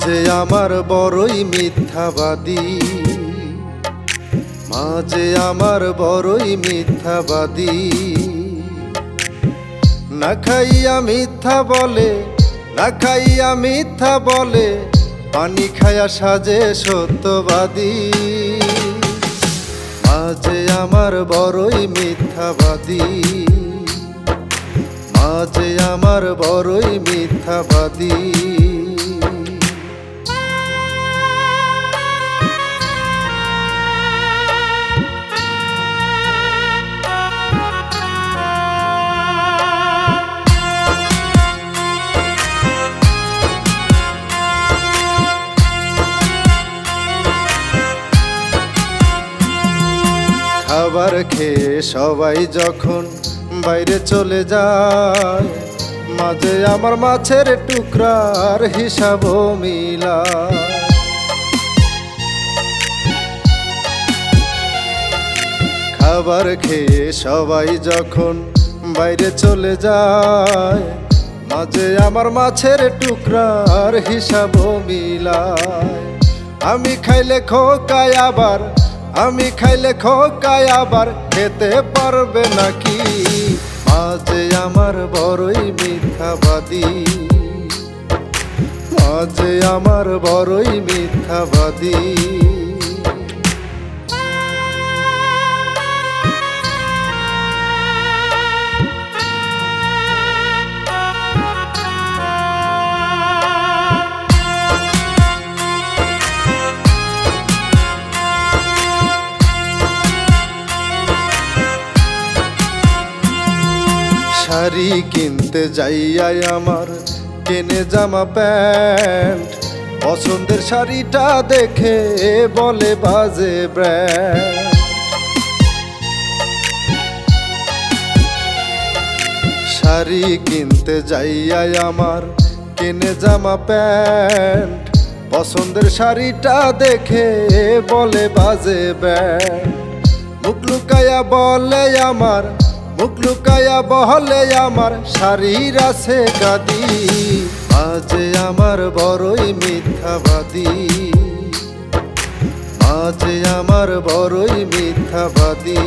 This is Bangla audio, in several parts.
মাঝে আমার বড়ই মিথ্যাবাদী, মাঝে আমার বড়ই মিথ্যাবাদী। না খাইয়া মিথ্যা বলে, না খাইয়া মিথ্যা বলে, পানি খায়া সাজে সত্যবাদী। মাঝে আমার বড়ই মিথ্যাবাদী, মাঝে আমার বড়ই মিথ্যাবাদী। খাবার খেয়ে সবাই যখন বাইরে চলে যায়, মাঝে আমার মাছের টুকরার হিসাব মিলায়। খাবার খেয়ে সবাই যখন বাইরে চলে যায়, মাঝে আমার মাছের টুকরার হিসাব মিলায়। আমি খাইলে খোকায় আবার, আমি খাইলে খোকায় আবার খেতে পারবে নাকি। মাঝে আমার বড়ই মিথ্যাবাদী, মাঝে আমার বড়ই মিথ্যাবাদী। শাড়ি কিনতে যাইয়াই আমার কেনে জামা প্যান্ট, পছন্দের শাড়িটা দেখে বলে বাজে ব্র্যান্ড। শাড়ি কিনতে যাইয়াই আমার কেনে জামা প্যান্ট, পছন্দের শাড়িটা দেখে বলে বাজে ব্র্যান্ড। মুখ লুকায়া বলে আমার, মুখ লুকায়া বলে আমার শাড়ির আছে গাদি। মাঝে আমার বড়ই মিথ্যাবাদী, মাঝে আমার বড়ই মিথ্যাবাদী।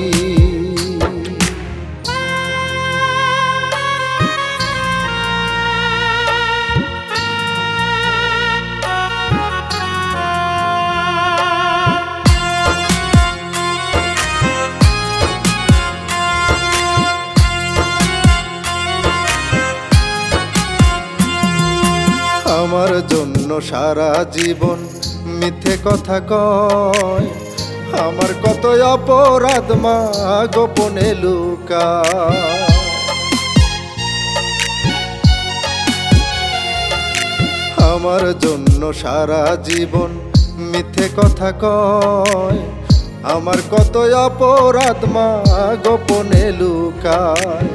আমার জন্য সারা জীবন মিথ্যে কথা কয়, আমার কত অপরাধ মা গোপনে লুকায়। আমার জন্য সারা জীবন মিথ্যে কথা কয়, আমার কত অপরাধ মা গোপনে লুকায়।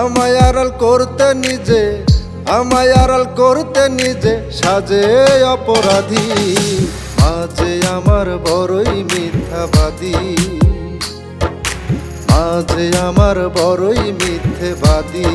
আমায় আড়াল করতে নিজে, আমায় আড়াল করতে নিজে সাজে অপরাধী। মাঝে আমার বড়ই মিথ্যাবাদী, মাঝে আমার বড়ই মিথ্যাবাদী।